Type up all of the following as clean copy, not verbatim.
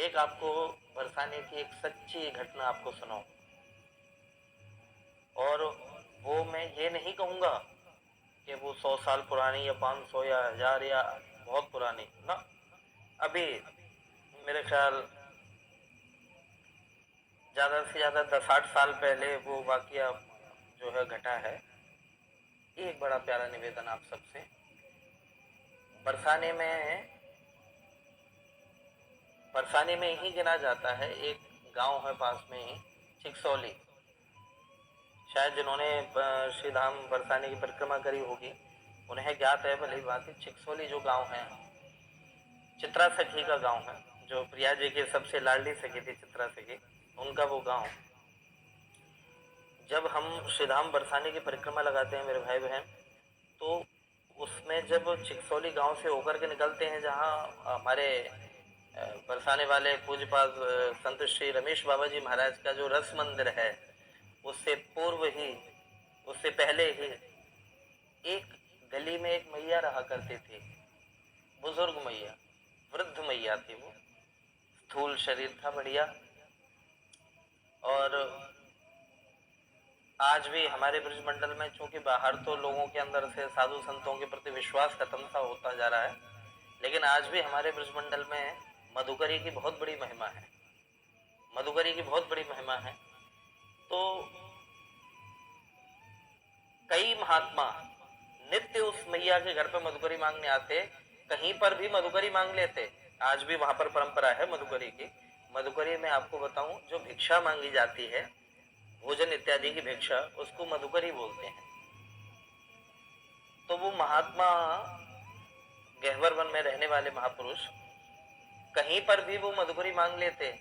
एक आपको बरसाने की एक सच्ची घटना आपको सुनाऊं। और वो मैं ये नहीं कहूँगा कि वो 100 साल पुरानी या 500 या 1000 या बहुत पुरानी ना। अभी मेरे ख्याल ज़्यादा से ज़्यादा 10-8 साल पहले वो वाकया जो है घटा है। एक बड़ा प्यारा निवेदन आप सबसे। बरसाने में ही गिना जाता है, एक गांव है पास में ही, चिकसौली। शायद जिन्होंने श्री धाम बरसाने की परिक्रमा करी होगी उन्हें ज्ञात है, भली बात है। चिकसौली जो गांव है, चित्रा सखी का गांव है, जो प्रिया जी की सबसे लाडली सखी थी चित्रा सखी, उनका वो गांव। जब हम श्री धाम बरसाने की परिक्रमा लगाते हैं मेरे भाई बहन, तो उसमें जब चिकसौली गांव से होकर के निकलते हैं, जहां हमारे बरसाने वाले पूज्यपाद संत श्री रमेश बाबा जी महाराज का जो रस मंदिर है, उससे पूर्व ही, उससे पहले ही एक गली में एक मैया रहा करती थी, बुजुर्ग मैया, वृद्ध मैया थी वो। स्थूल शरीर था, बढ़िया। और आज भी हमारे ब्रजमंडल में, चूंकि बाहर तो लोगों के अंदर से साधु संतों के प्रति विश्वास खत्म सा होता जा रहा है, लेकिन आज भी हमारे ब्रजमंडल में मधुकरी की बहुत बड़ी महिमा है। मधुकरी की बहुत बड़ी महिमा है। तो कई महात्मा नित्य उस मैया के घर पर मधुकरी मांगने आते, कहीं पर भी मधुकरी मांग लेते। आज भी वहां पर परंपरा है मधुकरी की। मधुकरी में आपको बताऊं, जो भिक्षा मांगी जाती है, भोजन इत्यादि की भिक्षा, उसको मधुकरी बोलते हैं। तो वो महात्मा, गहवर वन में रहने वाले महापुरुष, कहीं पर भी वो मधुकरी मांग लेते,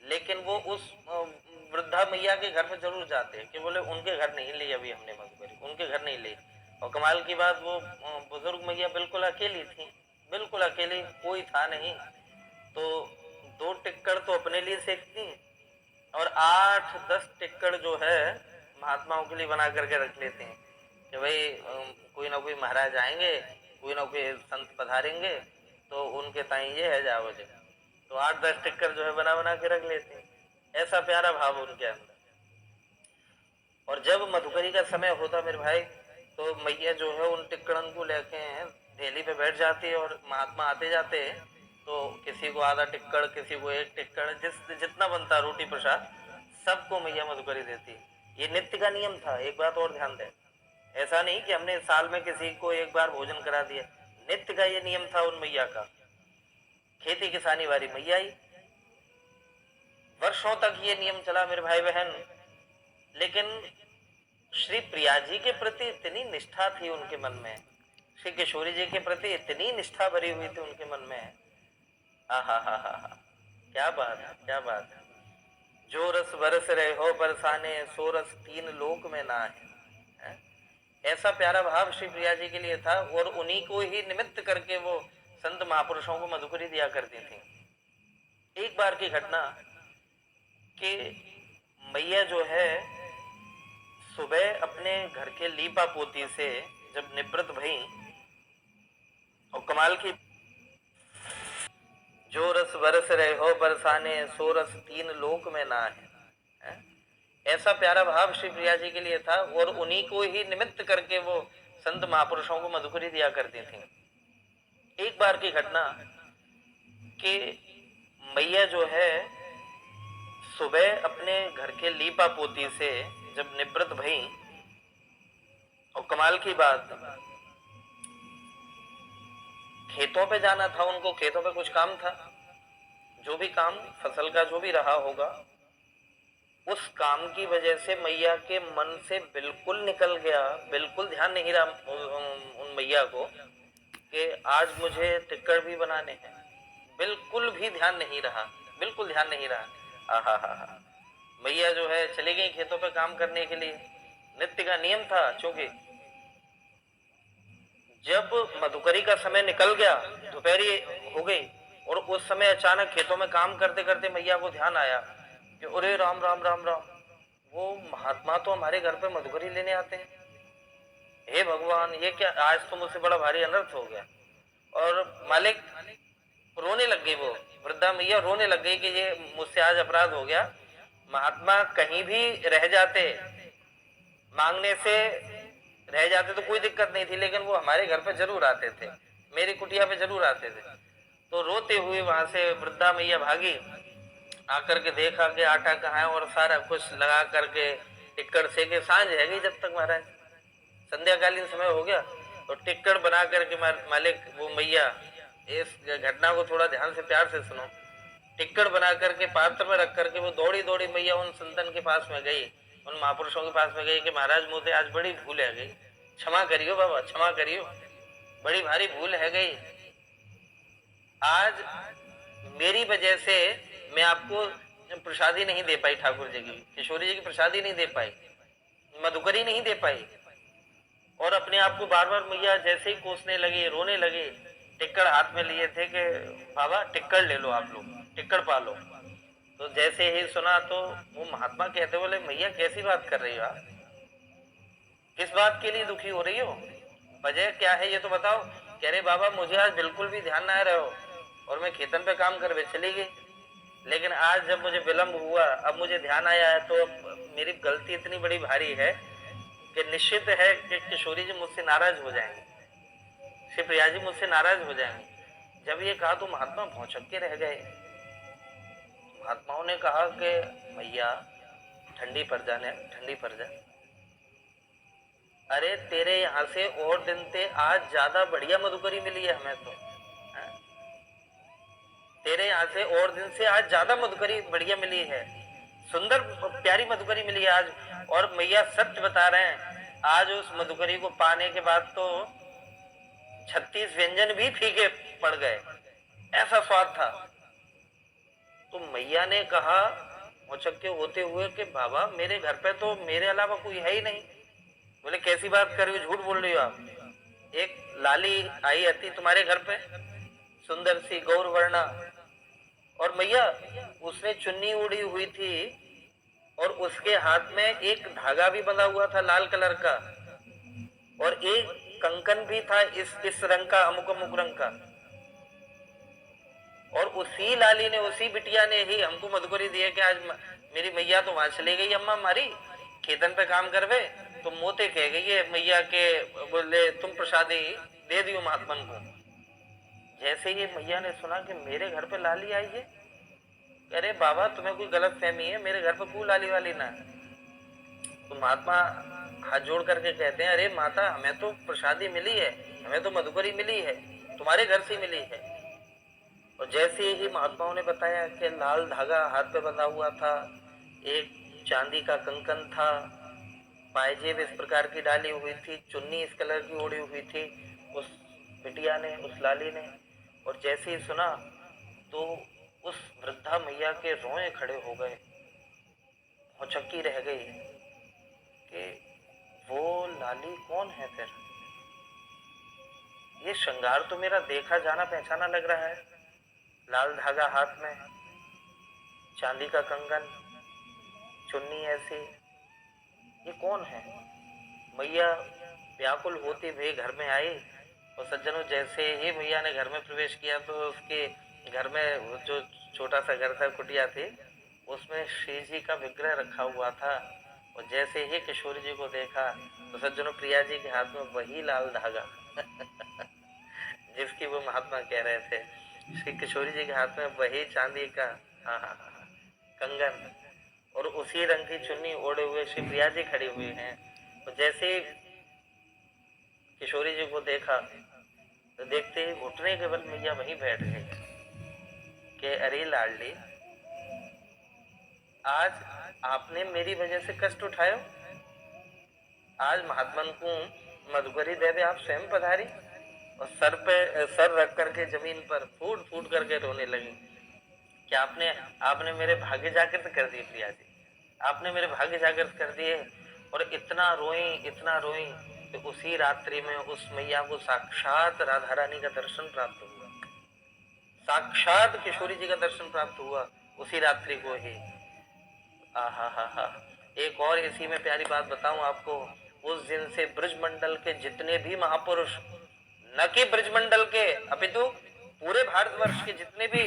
लेकिन वो उस वृद्धा मैया के घर पर जरूर जाते कि बोले उनके घर नहीं ली अभी हमने मधुकरी, उनके घर नहीं ली। और कमाल की बात, वो बुजुर्ग मैया बिल्कुल अकेली थी, बिल्कुल अकेली, कोई था नहीं। तो 2 टिक्कड़ तो अपने लिए सेकती और 8-10 टिक्कड़ जो है महात्माओं के लिए बना करके रख लेते हैं कि भाई कोई ना कोई महाराज आएंगे, कोई ना कोई संत पधारेंगे, तो उनके ताई ये है जाओ जो। तो 8-10 टिक्कड़ जो है बना बना के रख लेते हैं। ऐसा प्यारा भाव उनके अंदर। और जब मधुकरी का समय होता मेरे भाई, तो मैया जो है उन टिक्कड़न को लेके धेली पे बैठ जाती है और महात्मा आते जाते हैं। तो किसी को आधा टिक्कड़, किसी को 1 टिक्कड़, जितना बनता रोटी प्रसाद, सबको मैया मधुकरी देती है। ये नित्य का नियम था। एक बात और ध्यान दें, ऐसा नहीं कि हमने साल में किसी को एक बार भोजन करा दिया। नित्य का ये नियम था उन मैया का। खेती किसानी वाली मैया ही, वर्षों तक ये नियम चला मेरे भाई बहन। लेकिन श्री प्रिया जी के प्रति इतनी निष्ठा थी उनके मन में, श्री किशोरी जी के प्रति इतनी निष्ठा भरी हुई थी उनके मन में। हा, क्या बात है, क्या बात है। जो रस बरस रहे हो बरसाने, सो रस 3 लोक में ना है। ऐसा प्यारा भाव श्री प्रिया जी के लिए था, और उन्हीं को ही निमित्त करके वो संत महापुरुषों को मधुकरी दिया करती थी। एक बार की घटना कि मैया जो है सुबह अपने घर के लीपा पोती से जब निवृत्त भई, और कमाल की, जो रस बरस रहे हो बरसाने, सो रस 3 लोक में ना है। ऐसा प्यारा भाव श्री प्रिया जी के लिए था, और उन्हीं को ही निमित्त करके वो संत महापुरुषों को मधुकरी दिया करती थी। एक बार की घटना कि मैया जो है सुबह अपने घर के लीपा पोती से जब निवृत्त भई, और कमाल की बात, खेतों पे जाना था उनको, खेतों पे कुछ काम था, जो भी काम फसल का जो भी रहा होगा, उस काम की वजह से मैया के मन से बिल्कुल निकल गया, बिल्कुल ध्यान नहीं रहा उन मैया को कि आज मुझे टिक्कड़ भी बनाने हैं। बिल्कुल भी ध्यान नहीं रहा, बिल्कुल ध्यान नहीं रहा। हा। मैया जो है चली गई खेतों पे काम करने के लिए। नित्य का नियम था, चूंकि जब मधुकरी का समय निकल गया, दोपहरी हो गई, और उस समय अचानक खेतों में काम करते करते मैया को ध्यान आया कि अरे राम राम राम राम, वो महात्मा तो हमारे घर पे मधुकरी लेने आते हैं। हे भगवान, ये क्या, आज तो मुझसे बड़ा भारी अनर्थ हो गया। और मालिक रोने लग गई वो वृद्धा मैया रोने लग गई कि ये मुझसे आज अपराध हो गया। महात्मा कहीं भी रह जाते, मांगने से रह जाते तो कोई दिक्कत नहीं थी, लेकिन वो हमारे घर पे जरूर आते थे, मेरी कुटिया पे जरूर आते थे। तो रोते हुए वहां से वृद्धा मैया भागी, आकर के देखा कि आटा कहाँ है, और सारा कुछ लगा करके टिक्कड़ से के सांझ है गई जब तक महाराज, संध्याकालीन समय हो गया। तो टिक्कड़ बना करके मालिक वो मैया, इस घटना को थोड़ा ध्यान से प्यार से सुनो, टिक्कड़ बना करके पात्र में रख करके वो दौड़ी दौड़ी मैया उन संतन के पास में गई, उन महापुरुषों के पास में गई कि महाराज मुझे आज बड़ी भूल है गई, क्षमा करियो बाबा, क्षमा करियो, बड़ी भारी भूल है गई। आज मेरी वजह से मैं आपको प्रसादी नहीं दे पाई, ठाकुर जी की, किशोरी जी की प्रसादी नहीं दे पाई, मधुकरी नहीं दे पाई। और अपने आप को बार बार मैया जैसे ही कोसने लगे, रोने लगे, टिक्कड़ हाथ में लिए थे कि बाबा टिक्कड़ ले लो, आप लोग टिक्कड़ पालो। तो जैसे ही सुना तो वो महात्मा कहते बोले मैया कैसी बात कर रही हो आप, किस बात के लिए दुखी हो रही हो, वजह क्या है ये तो बताओ। कह रहे बाबा मुझे आज बिल्कुल भी ध्यान ना रहे हो, और मैं खेतन पे काम करके चली गई, लेकिन आज जब मुझे विलंब हुआ, अब मुझे ध्यान आया है, तो मेरी गलती इतनी बड़ी भारी है कि निश्चित है कि किशोरी जी मुझसे नाराज हो जाएंगे, श्री प्रिया जी मुझसे नाराज हो जाएंगे। जब ये कहा तो महात्मा भौचक के रह गए। महात्माओं ने कहा कि मैया ठंडी पड़ जाने, ठंडी पड़ जा, अरे तेरे यहाँ से और दिन ते आज ज्यादा बढ़िया मधुकरी मिली है हमें तो, है? तेरे यहाँ से और दिन से आज ज्यादा मधुकरी बढ़िया मिली है, सुंदर प्यारी मधुकरी मिली है आज। और मैया सत्य बता रहे हैं, आज उस मधुकरी को पाने के बाद तो 36 व्यंजन भी फीके पड़ गए, ऐसा स्वाद था। तो मैया ने कहा औचक्य होते हुए कि बाबा मेरे घर पे तो मेरे अलावा कोई है ही नहीं। बोले कैसी बात कर रही हो, झूठ बोल रही हो आप, एक लाली आई थी तुम्हारे घर पे, सुंदर सी गौर वर्णा, और मैया उसने चुन्नी उड़ी हुई थी, और उसके हाथ में एक धागा भी बंधा हुआ था लाल कलर का, और एक कंकन भी था इस रंग का, अमुक अमुक रंग का। और उसी लाली ने, उसी बिटिया ने ही हमको मधुकरी दिए कि आज मेरी मैया तो वहां चली गई अम्मा हमारी खेतन पे काम करवे, तो मोते कह गई है मैया के, बोले तुम प्रसादी दे दियो महात्मन को। जैसे ये मैया ने सुना कि मेरे घर पे लाली आई है, अरे बाबा तुम्हें कोई गलत फहमी है, मेरे घर पे कोई लाली वाली ना। तो महात्मा हाथ जोड़ करके कहते हैं अरे माता हमें तो प्रसादी मिली है, हमें तो मधुकरी मिली है, तुम्हारे घर से मिली है। और जैसे ही महात्माओं ने बताया कि लाल धागा हाथ पे बंधा हुआ था, एक चांदी का कंकन था, पायजेब इस प्रकार की डाली हुई थी, चुन्नी इस कलर की ओढ़ी हुई थी उस बिटिया ने, उस लाली ने। और जैसे ही सुना तो उस वृद्धा मैया के रोए खड़े हो गए, औचक्की रह गई कि वो लाली कौन है फिर, ये श्रृंगार तो मेरा देखा जाना पहचाना लग रहा है, लाल धागा हाथ में, चांदी का कंगन, चुन्नी ऐसी, ये कौन है। मैया व्याकुल होते हुए घर में आई, और सज्जनों जैसे ही मैया ने घर में प्रवेश किया तो उसके घर में जो छोटा सा घर था, कुटिया थी, उसमें श्री जी का विग्रह रखा हुआ था। और जैसे ही किशोरी जी को देखा तो सज्जनों प्रिया जी के हाथ में वही लाल धागा जिसकी वो महात्मा कह रहे थे, श्री किशोरी जी के हाथ में वही चांदी का कंगन, और उसी रंग की चुन्नी ओढ़े हुए श्री प्रिया जी खड़ी हुई हैं। तो जैसे किशोरी जी को देखा तो देखते ही घुटने के बल मैया वहीं बैठ गई कि अरे लाडली आज आपने मेरी वजह से कष्ट उठायो, आज महात्मन को मधुकरी दे दे आप स्वयं पधारी। और सर पे सर रख करके जमीन पर फूट फूट करके रोने लगी कि आपने मेरे भाग्य जागृत कर दिए प्रिया जी, आपने मेरे भाग्य जागृत कर दिए। और इतना रोई कि उसी रात्रि में उस मैया को साक्षात राधा रानी का दर्शन प्राप्त हुआ, साक्षात किशोरी जी का दर्शन प्राप्त हुआ उसी रात्रि को ही। हा। एक और इसी में प्यारी बात बताऊं आपको, उस दिन से ब्रजमंडल के जितने भी महापुरुष, न कि ब्रजमंडल के अपितु पूरे भारतवर्ष के जितने भी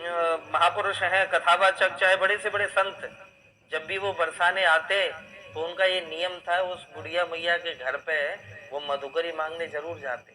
महापुरुष हैं, कथावाचक, चाहे बड़े से बड़े संत, जब भी वो बरसाने आते तो उनका ये नियम था, उस बुढ़िया मैया के घर पे वो मधुकरी मांगने जरूर जाते।